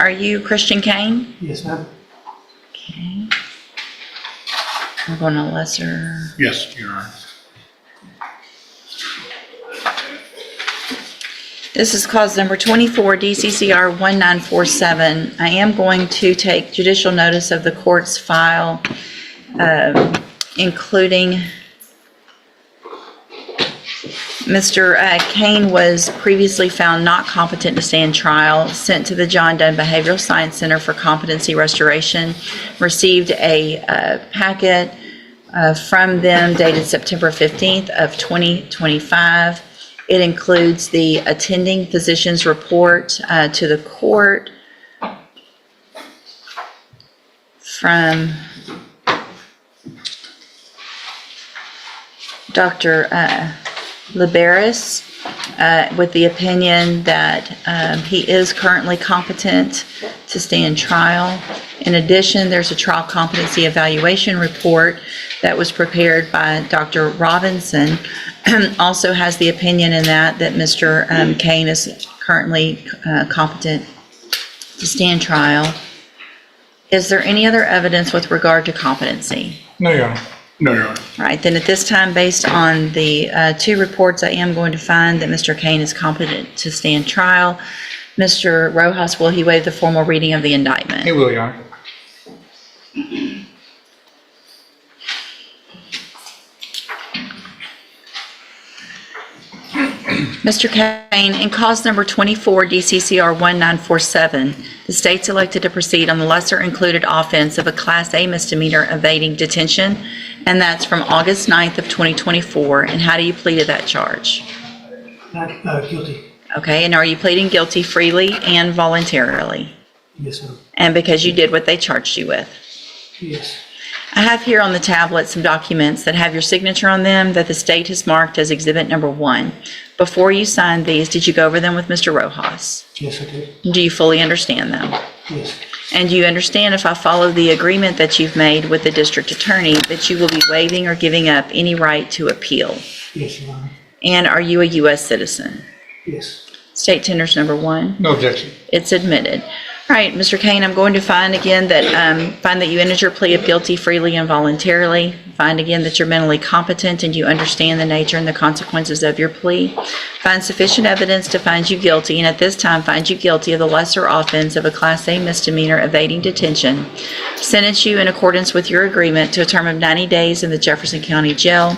are you Christian Kane? Yes, ma'am. Okay. We're going to lesser. Yes, Your Honor. This is cause number 24, DCCR 1947. I am going to take judicial notice of the court's file, including Mr. Kane was previously found not competent to stand trial, sent to the John Dunn Behavioral Science Center for Competency Restoration, received a packet from them dated September 15th of 2025. It includes the attending physician's report to the court from Dr. Liberis with the opinion that he is currently competent to stand trial. In addition, there's a trial competency evaluation report that was prepared by Dr. Robinson. Also has the opinion in that Mr. Kane is currently competent to stand trial. Is there any other evidence with regard to competency? No, Your Honor. No, Your Honor. Right, then at this time, based on the two reports, I am going to find that Mr. Kane is competent to stand trial. Mr. Rojas, will he waive the formal reading of the indictment? He will, Your Honor. Mr. Kane, in cause number 24, DCCR 1947, the state's elected to proceed on the lesser included offense of a Class A misdemeanor evading detention, and that's from August 9th of 2024. And how do you plead to that charge? Not guilty. Okay, and are you pleading guilty freely and voluntarily? Yes, ma'am. And because you did what they charged you with? Yes. I have here on the tablet some documents that have your signature on them that the state has marked as exhibit number 1. Before you signed these, did you go over them with Mr. Rojas? Yes, I did. Do you fully understand them? Yes. And do you understand, if I follow the agreement that you've made with the district attorney, that you will be waiving or giving up any right to appeal? Yes, Your Honor. And are you a U.S. citizen? Yes. State tenders number 1. No objection. It's admitted. All right, Mr. Kane, I'm going to find again that you entered your plea of guilty freely and voluntarily. Find again that you're mentally competent and you understand the nature and the consequences of your plea. Find sufficient evidence to find you guilty, and at this time find you guilty of the lesser offense of a Class A misdemeanor evading detention. Sentence you in accordance with your agreement to a term of 90 days in the Jefferson County Jail.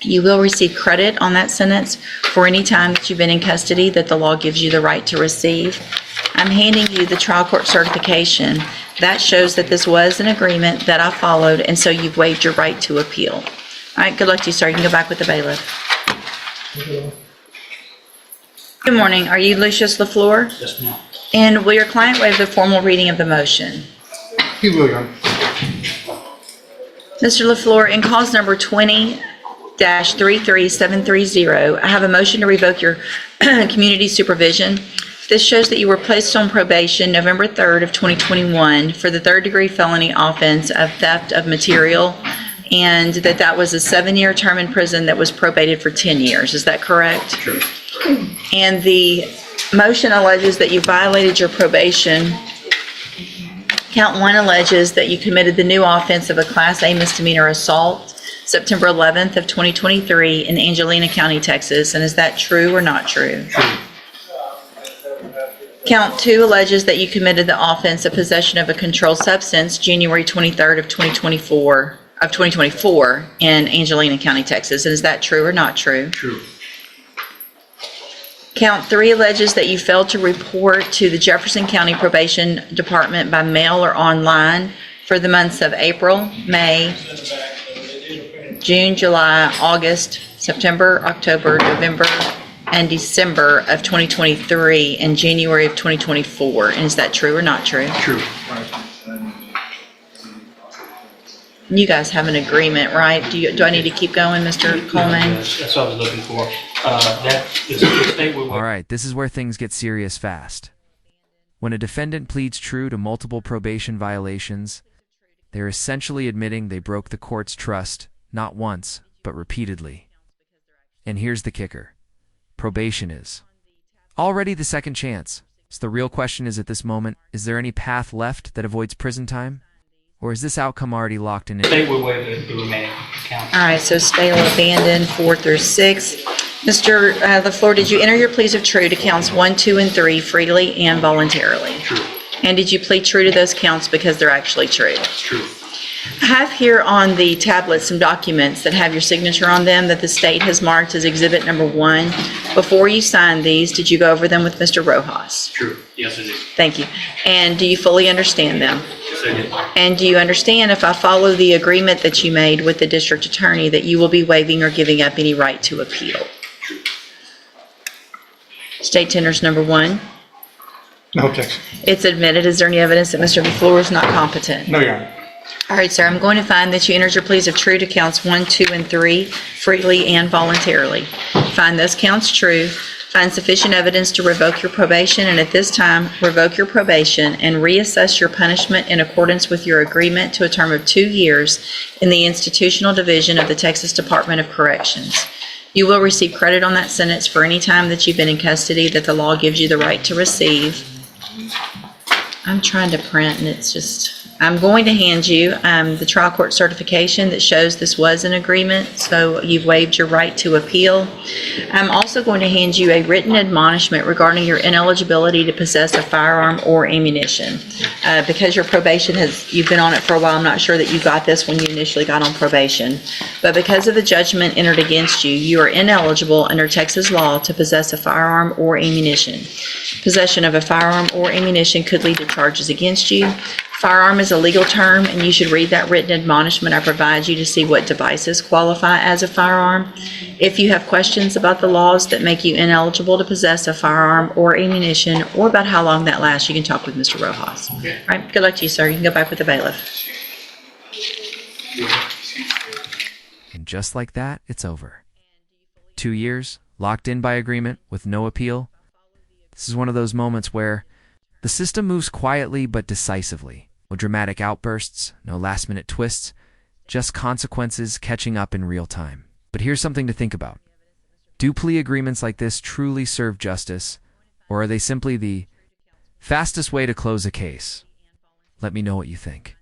You will receive credit on that sentence for any time that you've been in custody that the law gives you the right to receive. I'm handing you the trial court certification. That shows that this was an agreement that I followed, and so you've waived your right to appeal. All right, good luck to you, sir. You can go back with the bailiff. Good morning. Are you Lucius LaFleur? Yes, ma'am. And will your client waive the formal reading of the motion? He will, Your Honor. Mr. LaFleur, in cause number 20-33730, I have a motion to revoke your community supervision. This shows that you were placed on probation November 3rd of 2021 for the third-degree felony offense of theft of material, and that was a 7-year term in prison that was probated for 10 years. Is that correct? Sure. And the motion alleges that you violated your probation. Count 1 alleges that you committed the new offense of a Class A misdemeanor assault September 11th of 2023 in Angelina County, Texas. And is that true or not true? True. Count 2 alleges that you committed the offense of possession of a controlled substance January 23rd of 2024 in Angelina County, Texas. And is that true or not true? True. Count 3 alleges that you failed to report to the Jefferson County Probation Department by mail or online for the months of April, May, June, July, August, September, October, November, and December of 2023 and January of 2024. And is that true or not true? True. You guys have an agreement, right? Do I need to keep going, Mr. Coleman? That's what I was looking for. That is the state will. All right, this is where things get serious fast. When a defendant pleads true to multiple probation violations, they're essentially admitting they broke the court's trust, not once, but repeatedly. And here's the kicker. Probation is already the second chance, So the real question is at this moment, is there any path left that avoids prison time? Or is this outcome already locked in? The state will waive the remaining counts. All right, so stale abandoned 4 through 6. Mr. LaFleur, did you enter your pleas of true to counts 1, 2, and 3 freely and voluntarily? True. And did you plead true to those counts because they're actually true? True. I have here on the tablet some documents that have your signature on them that the state has marked as Exhibit Number 1. Before you signed these, did you go over them with Mr. Rojas? True. Yes, I did. Thank you. And do you fully understand them? Yes, I did. And do you understand, if I follow the agreement that you made with the district attorney, that you will be waiving or giving up any right to appeal? True. State tenders number 1. No objection. It's admitted. Is there any evidence that Mr. LaFleur is not competent? No, Your Honor. All right, sir, I'm going to find that you entered your pleas of true to counts 1, 2, and 3 freely and voluntarily. Find those counts true. Find sufficient evidence to revoke your probation, and at this time, revoke your probation and reassess your punishment in accordance with your agreement to a term of 2 years in the Institutional Division of the Texas Department of Corrections. You will receive credit on that sentence for any time that you've been in custody that the law gives you the right to receive. I'm trying to print and it's just, I'm going to hand you the trial court certification that shows this was an agreement, so you've waived your right to appeal. I'm also going to hand you a written admonishment regarding your ineligibility to possess a firearm or ammunition. Because your probation you've been on it for a while, I'm not sure that you got this when you initially got on probation. But because of the judgment entered against you, you are ineligible under Texas law to possess a firearm or ammunition. Possession of a firearm or ammunition could lead to charges against you. Firearm is a legal term, and you should read that written admonishment I provide you to see what devices qualify as a firearm. If you have questions about the laws that make you ineligible to possess a firearm or ammunition, or about how long that lasts, you can talk with Mr. Rojas. All right, good luck to you, sir. You can go back with the bailiff. And just like that, it's over. 2 years, locked in by agreement, with no appeal. This is one of those moments where the system moves quietly but decisively. No dramatic outbursts, no last-minute twists, just consequences catching up in real time. But here's something to think about. Do plea agreements like this truly serve justice, or are they simply the fastest way to close a case? Let me know what you think.